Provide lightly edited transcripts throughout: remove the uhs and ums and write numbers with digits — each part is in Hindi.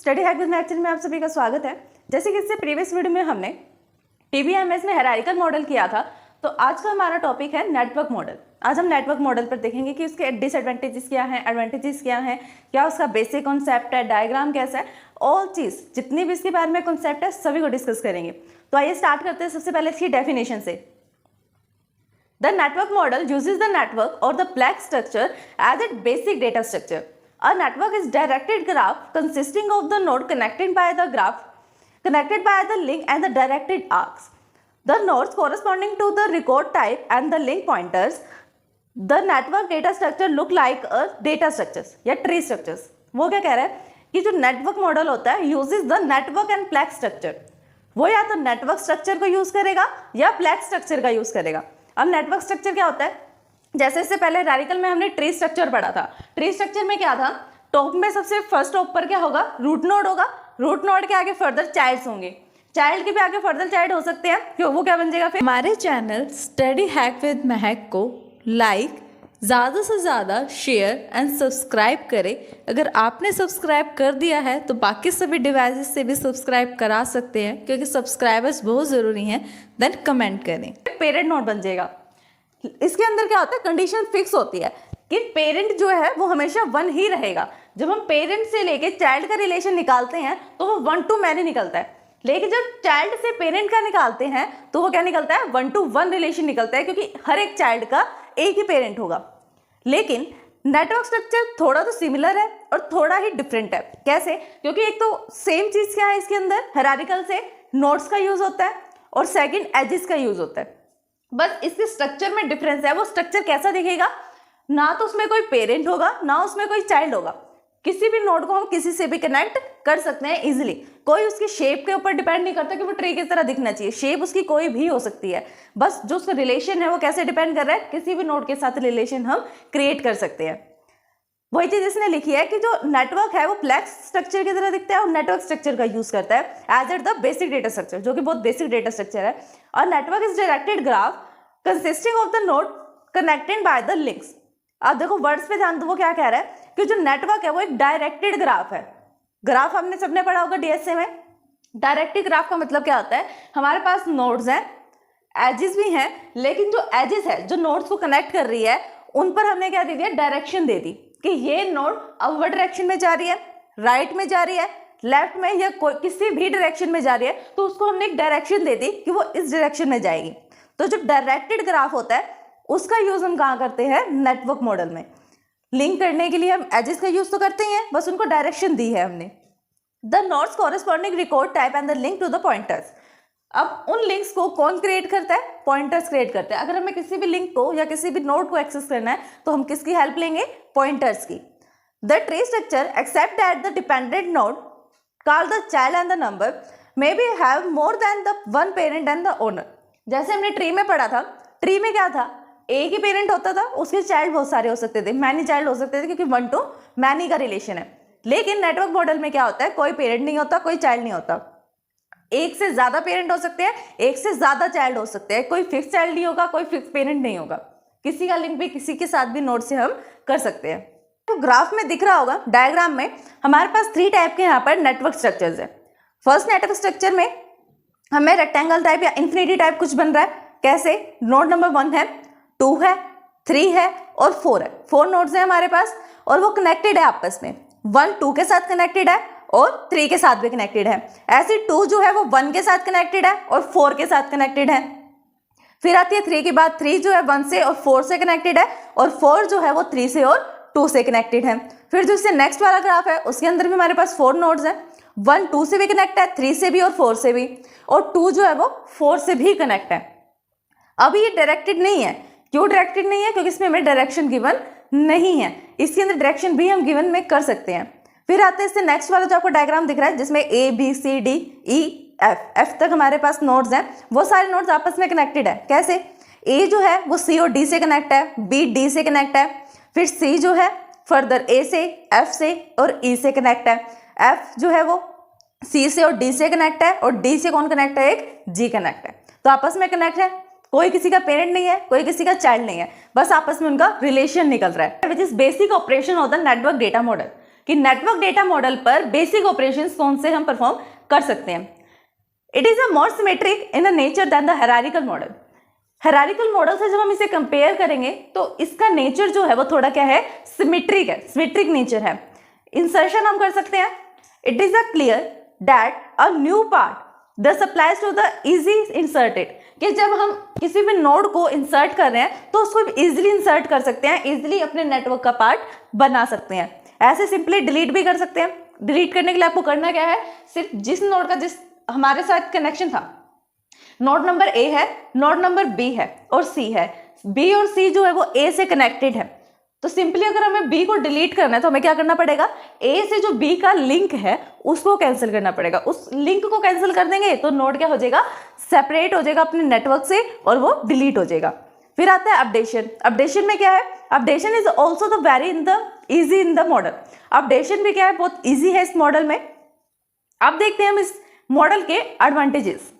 स्टडी हैक विद मैथ्स में आप सभी का स्वागत है। जैसे कि इससे प्रीवियस वीडियो में हमने टीबीएमएस में हायरार्किकल मॉडल किया था, तो आज का हमारा टॉपिक है नेटवर्क मॉडल। आज हम नेटवर्क मॉडल पर देखेंगे कि उसके डिसएडवांटेजेस क्या हैं, एडवांटेजेस क्या हैं, क्या उसका बेसिक कॉन्सेप्ट है, डायग्राम कैसा है, ऑल चीज़ जितनी भी इसके बारे में कॉन्सेप्ट है सभी को डिस्कस करेंगे। तो आइए स्टार्ट करते हैं सबसे पहले इसकी डेफिनेशन से। The network model uses the network or the Planck structure as its basic data structure. A network is directed graph consisting of the node connected by the link and the directed arcs. The nodes corresponding to the record type and the link pointers. The network data structure look like a data structures या tree structures. वो क्या कह रहा है कि जो नेटवर्क मॉडल होता है uses the network and Planck structure. वो या तो नेटवर्क स्ट्रक्चर को यूज करेगा या प्लैक स्ट्रक्चर का यूज करेगा। अब नेटवर्क स्ट्रक्चर क्या होता है, जैसे इससे पहले हायरार्किकल में हमने ट्री स्ट्रक्चर पढ़ा था। ट्री स्ट्रक्चर में क्या था, टॉप में सबसे फर्स्ट टॉप पर क्या होगा, रूट नोड होगा। रूट नोड के आगे फर्दर चाइल्ड्स होंगे, चाइल्ड के भी आगे फर्दर चाइल्ड हो सकते हैं, क्यों वो क्या बन जाएगा फिर। हमारे चैनल स्टडी हैक विद महक को लाइक ज़्यादा से ज़्यादा शेयर एंड सब्सक्राइब करें। अगर आपने सब्सक्राइब कर दिया है तो बाकी सभी डिवाइसेस से भी सब्सक्राइब करा सकते हैं, क्योंकि सब्सक्राइबर्स बहुत ज़रूरी हैं। देन कमेंट करें। पेरेंट नोड बन जाएगा। इसके अंदर क्या होता है, कंडीशन फिक्स होती है कि पेरेंट जो है वो हमेशा वन ही रहेगा। जब हम पेरेंट से लेके चाइल्ड का रिलेशन निकालते हैं तो वो 1 to मैनी निकलता है, लेकिन जब चाइल्ड से पेरेंट का निकालते हैं तो वो क्या निकलता है, 1 to 1 रिलेशन निकलता है, क्योंकि हर एक चाइल्ड का एक ही पेरेंट होगा। लेकिन नेटवर्क स्ट्रक्चर थोड़ा तो सिमिलर है और थोड़ा ही डिफरेंट है। कैसे, क्योंकि एक तो सेम चीज़ क्या है, इसके अंदर हायरार्किकल से नोड्स का यूज होता है और सेकंड एजेस का यूज होता है। बस इसके स्ट्रक्चर में डिफरेंस है। वो स्ट्रक्चर कैसा दिखेगा, ना तो उसमें कोई पेरेंट होगा ना उसमें कोई चाइल्ड होगा। किसी भी नोड को हम किसी से भी कनेक्ट कर सकते हैं इजीली। कोई उसकी शेप के ऊपर डिपेंड नहीं करता कि वो ट्री की तरह दिखना चाहिए। शेप उसकी कोई भी हो सकती है, बस जो उसका रिलेशन है वो कैसे डिपेंड कर रहा है, किसी भी नोड के साथ रिलेशन हम क्रिएट कर सकते हैं। वही चीज इसने लिखी है कि जो नेटवर्क है वो प्लेक्स स्ट्रक्चर की तरह दिखता है और नेटवर्क स्ट्रक्चर का यूज करता है as at the basic data structure, जो कि बहुत बेसिक डेटा स्ट्रक्चर है। और network is directed graph consisting of the node connected by the links. अब देखो वर्ड्स पे ध्यान दो, वो क्या कह रहा है कि जो नेटवर्क है वो एक डायरेक्टेड ग्राफ है। ग्राफ हमने सबने पढ़ा होगा डीएसए में। डायरेक्टेड ग्राफ का मतलब क्या होता है, हमारे पास नोड्स हैं, एजेस भी हैं, लेकिन जो एजेस है जो नोड्स को कनेक्ट कर रही है उन पर हमने क्या दे दिया, डायरेक्शन दे दी कि ये नोड अपवर्ड डायरेक्शन में जा रही है, राइट में जा रही है, लेफ्ट में या कोई किसी भी डायरेक्शन में जा रही है, तो उसको हमने एक डायरेक्शन दे दी कि वो इस डायरेक्शन में जाएगी। तो जो डायरेक्टेड ग्राफ होता है उसका यूज हम कहाँ करते हैं, नेटवर्क मॉडल में। लिंक करने के लिए हम एजेस का यूज तो करते ही हैं, बस उनको डायरेक्शन दी है हमने। The nodes corresponding record type and the link to the pointers. अब उन लिंक्स को कौन क्रिएट करता है, पॉइंटर्स क्रिएट करते हैं। अगर हमें किसी भी लिंक को या किसी भी नोड को एक्सेस करना है तो हम किसकी हेल्प लेंगे, पॉइंटर्स की। The tree structure except that the dependent node called the child and the number may be have more than the one parent and the owner. जैसे हमने ट्री में पढ़ा था, ट्री में क्या था, एक ही पेरेंट होता था, उसके चाइल्ड बहुत सारे हो सकते थे, मैनी चाइल्ड हो सकते थे, क्योंकि 1 to मैनी का रिलेशन है। लेकिन नेटवर्क मॉडल में क्या होता है, कोई पेरेंट नहीं होता, कोई चाइल्ड नहीं होता। एक से ज्यादा पेरेंट हो सकते हैं, एक से ज्यादा चाइल्ड हो सकते हैं, कोई फिक्स चाइल्ड नहीं होगा, कोई फिक्स पेरेंट नहीं होगा। किसी का लिंक भी किसी के साथ भी नोड से हम कर सकते हैं। तो ग्राफ में दिख रहा होगा, डायग्राम में हमारे पास 3 टाइप के यहाँ पर नेटवर्क स्ट्रक्चर्स है। फर्स्ट नेटवर्क स्ट्रक्चर में हमें रेक्टेंगल टाइप या इन्फिनिटी टाइप कुछ बन रहा है। कैसे, नोड नंबर 1 है, 2 है, 3 है और 4 है। 4 नोड्स हैं हमारे पास और वो कनेक्टेड है आपस में। 1 2 के साथ कनेक्टेड है और 3 के साथ भी कनेक्टेड है। ऐसे 2 जो है वो 1 के साथ कनेक्टेड है और 4 के साथ कनेक्टेड है। फिर आती है 3 के बाद 3 जो है 1 से और 4 से कनेक्टेड है और 4 जो है वो 3 से और 2 से कनेक्टेड है। फिर जो इससे नेक्स्ट वाला ग्राफ है उसके अंदर भी हमारे पास 4 नोड्स हैं। 1 2 से भी कनेक्ट है, 3 से भी और 4 से भी, और 2 जो है वो 4 से भी कनेक्ट है। अभी ये डायरेक्टेड नहीं है। क्यों डायरेक्टेड नहीं है, क्योंकि इसमें हमें डायरेक्शन गिवन नहीं है। इसके अंदर डायरेक्शन भी हम गिवन में कर सकते हैं। फिर आते हैं इससे नेक्स्ट वाला जो आपको डायग्राम दिख रहा है, जिसमें A B C D E F तक हमारे पास नोड्स हैं। वो सारे नोड्स आपस में कनेक्टेड है। कैसे, A जो है वो C और D से कनेक्ट है, B D से कनेक्ट है, फिर C जो है फर्दर A से, F से और E से कनेक्ट है, F जो है वो C से और D से कनेक्ट है और D से कौन कनेक्ट है, एक G कनेक्ट है। तो आपस में कनेक्ट है, कोई किसी का पेरेंट नहीं है, कोई किसी का चाइल्ड नहीं है, बस आपस में उनका रिलेशन निकल रहा है, which is basic operation of the network data model. कि नेटवर्क डेटा मॉडल पर बेसिक ऑपरेशंस कौन से हम परफॉर्म कर सकते हैं। It is a more symmetric in the nature than the hierarchical model. Hierarchical model से जब हम इसे कंपेयर करेंगे तो इसका नेचर जो है वो थोड़ा क्या है, सिमेट्रिक है, सिमेट्रिक नेचर है। इंसर्शन हम कर सकते हैं। It is a clear that a new part this applies to the easy inserted, कि जब हम किसी भी नोड को इंसर्ट कर रहे हैं तो उसको इजीली इंसर्ट कर सकते हैं, इजीली अपने नेटवर्क का पार्ट बना सकते हैं। ऐसे सिंपली डिलीट भी कर सकते हैं। डिलीट करने के लिए आपको करना क्या है, सिर्फ जिस नोड का जिस हमारे साथ कनेक्शन था, नोड नंबर ए है, नोड नंबर बी है और सी है, बी और सी जो है वो ए से कनेक्टेड है, तो सिंपली अगर हमें बी को डिलीट करना है तो हमें क्या करना पड़ेगा, ए से जो बी का लिंक है उसको कैंसिल करना पड़ेगा। उस लिंक को कैंसिल कर देंगे तो नोड क्या हो जाएगा, सेपरेट हो जाएगा अपने नेटवर्क से और वो डिलीट हो जाएगा। फिर आता है अपडेशन। अपडेशन में क्या है, updation is also the very easy in the model. Updation भी क्या है, बहुत ईजी है इस मॉडल में। अब देखते हैं हम इस मॉडल के एडवांटेजेस।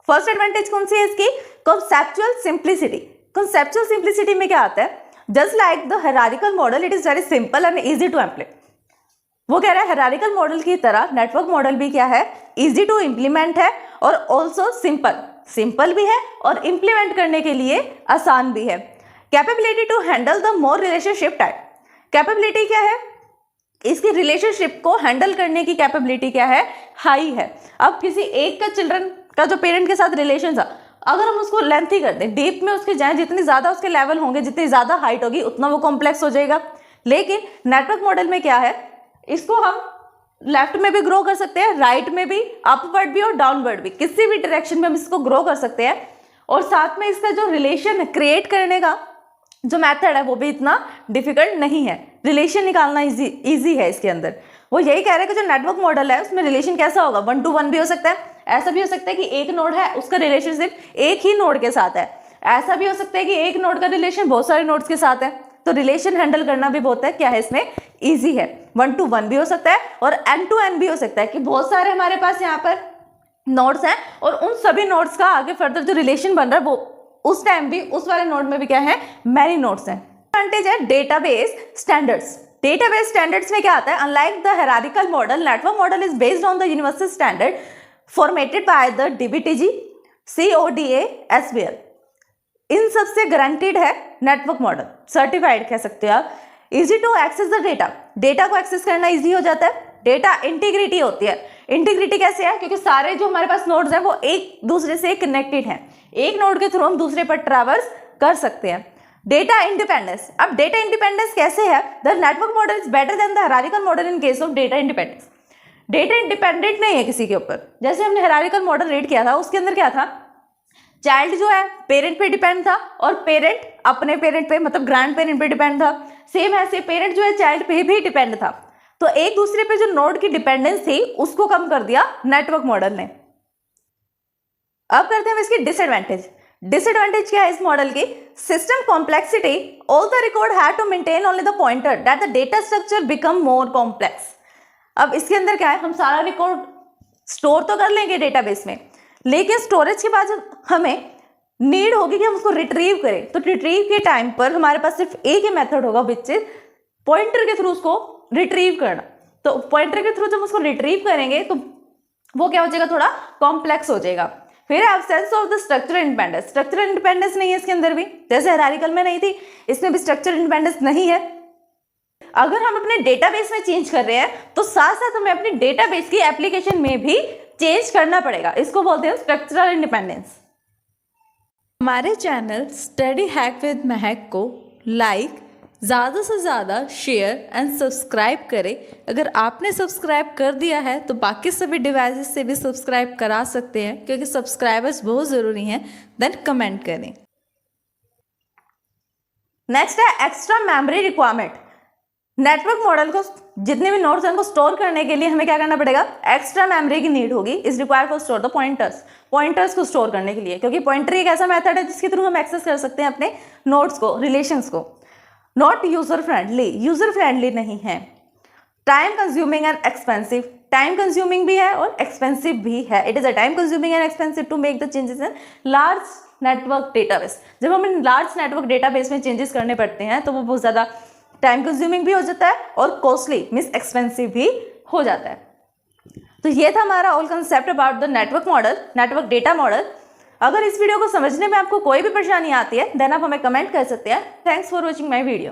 फर्स्ट एडवांटेज कौन सी है इसकी, कॉन्सेप्चुअल सिंप्लिसिटी। कॉन्सेप्चुअल सिंप्लिसिटी में क्या आता है, just like the hierarchical model it is very simple and easy to implement. वो कह रहा है हायरार्किकल मॉडल की तरह नेटवर्क मॉडल भी क्या है, इजी टू इम्प्लीमेंट है और ऑल्सो सिंपल भी है और इम्प्लीमेंट करने के लिए आसान भी है। Capability to handle the more relationship type. Capability क्या है, इसकी रिलेशनशिप को हैंडल करने की कैपेबिलिटी क्या है, हाई है। अब किसी एक का चिल्ड्रन का जो पेरेंट के साथ रिलेशन था, अगर हम उसको लेंथी कर दें, डीप में उसके जाएं, जितनी ज़्यादा उसके लेवल होंगे, जितनी ज़्यादा हाइट होगी उतना वो कॉम्प्लेक्स हो जाएगा। लेकिन नेटवर्क मॉडल में क्या है, इसको हम लेफ्ट में भी ग्रो कर सकते हैं, राइट में भी, अपवर्ड भी और डाउनवर्ड भी, किसी भी डायरेक्शन में हम इसको ग्रो कर सकते हैं। और साथ में इसका जो रिलेशन क्रिएट करने का जो मेथड है वो भी इतना डिफिकल्ट नहीं है। रिलेशन निकालना इजी है इसके अंदर। वो यही कह रहे हैं कि जो नेटवर्क मॉडल है उसमें रिलेशन कैसा होगा, 1 to 1 भी हो सकता है, ऐसा भी हो सकता है कि एक नोड है उसका रिलेशनशिप एक ही नोड के साथ है, ऐसा भी हो सकता है कि एक नोड का रिलेशन बहुत सारे नोड्स के साथ है। तो रिलेशन हैंडल करना भी बहुत है क्या है इसमें, ईजी है। 1 to 1 भी हो सकता है और N to N भी हो सकता है कि बहुत सारे हमारे पास यहाँ पर नोड्स हैं और उन सभी नोड्स का आगे फर्दर जो रिलेशन बन रहा है वो उस टाइम भी उस वाले नोड में भी क्या है, मैनी नोड्स हैं। एडवांटेज है डेटाबेस स्टैंडर्ड्स। डेटाबेस स्टैंडर्ड्स में क्या आता है, unlike the hierarchical model, network model is based on the universal standard formatted by the DBTG, CODA, SVL। इन सबसे गारंटीड है नेटवर्क मॉडल, सर्टिफाइड कह सकते हो आप। Easy to access the data, data को एक्सेस करना इजी हो जाता है। डेटा इंटीग्रिटी होती है। इंटीग्रिटी कैसे है, क्योंकि सारे जो हमारे पास नोड्स हैं वो एक दूसरे से कनेक्टेड हैं, एक नोड के थ्रू हम दूसरे पर ट्रैवर्स कर सकते हैं। डेटा इंडिपेंडेंस, अब डेटा इंडिपेंडेंस कैसे है, the network model is better than the hierarchical model in case of data independence. Data independent नहीं है किसी के ऊपर। जैसे हमने हायरार्किकल मॉडल रीड किया था उसके अंदर क्या था, चाइल्ड जो है पेरेंट पे डिपेंड था और पेरेंट अपने पेरेंट पे मतलब ग्रैंड पेरेंट पे डिपेंड था। सेम ऐसे पेरेंट जो है चाइल्ड पे भी डिपेंड था। तो एक दूसरे पे जो नोड की डिपेंडेंस थी उसको कम कर दिया नेटवर्क मॉडल ने। अब करते हैं इसकी डिसएडवांटेज। डिसएडवांटेज क्या है इस मॉडल की, system complexity, all the record have to maintain only the pointer that the data structure become more complex. अब इसके अंदर क्या है, हम सारा रिकॉर्ड स्टोर तो कर लेंगे डेटाबेस में, लेकिन स्टोरेज के बाद जब हमें नीड होगी कि हम उसको रिट्रीव करें, तो रिट्रीव के टाइम पर हमारे पास सिर्फ एक ही मेथड होगा विच इज पॉइंटर के थ्रू उसको रिट्रीव करना। तो पॉइंटर के थ्रू जब उसको रिट्रीव करेंगे तो वो क्या हो जाएगा, थोड़ा कॉम्प्लेक्स हो जाएगा। फिर absence of the structural independence, structural independence नहीं है इसके अंदर भी, जैसे हायरार्किकल में नहीं थी इसमें भी स्ट्रक्चरल इंडिपेंडेंस नहीं है। अगर हम अपने डेटाबेस में चेंज कर रहे हैं तो साथ साथ हमें अपनी डेटाबेस की एप्लीकेशन में भी चेंज करना पड़ेगा, इसको बोलते हैं स्ट्रक्चरल इंडिपेंडेंस। हमारे चैनल स्टडी हैक विद महक को लाइक, ज़्यादा से ज़्यादा शेयर एंड सब्सक्राइब करें। अगर आपने सब्सक्राइब कर दिया है तो बाकी सभी डिवाइसेस से भी सब्सक्राइब करा सकते हैं, क्योंकि सब्सक्राइबर्स बहुत ज़रूरी हैं। देन कमेंट करें। नेक्स्ट है extra memory requirement. Network model को जितने भी नोड्स हैं उनको स्टोर करने के लिए हमें क्या करना पड़ेगा, एक्स्ट्रा मेमोरी की नीड होगी। Is require for store the pointers, pointers को स्टोर करने के लिए, क्योंकि पॉइंटर एक ऐसा मेथड है जिसके थ्रू हम एक्सेस कर सकते हैं अपने नोड्स को, रिलेशंस को। Not user friendly, user friendly नहीं है। Time consuming and expensive, time consuming भी है और एक्सपेंसिव भी है। It is a time consuming and expensive to make the changes in large network database. जब हम इन लार्ज नेटवर्क डेटाबेस में चेंजेस करने पड़ते हैं तो वो बहुत ज़्यादा टाइम कंज्यूमिंग भी हो जाता है और कॉस्टली मीन्स एक्सपेंसिव भी हो जाता है। तो ये था हमारा all concept about the network model, network data model. अगर इस वीडियो को समझने में आपको कोई भी परेशानी आती है देन आप हमें कमेंट कर सकते हैं। Thanks for watching my video.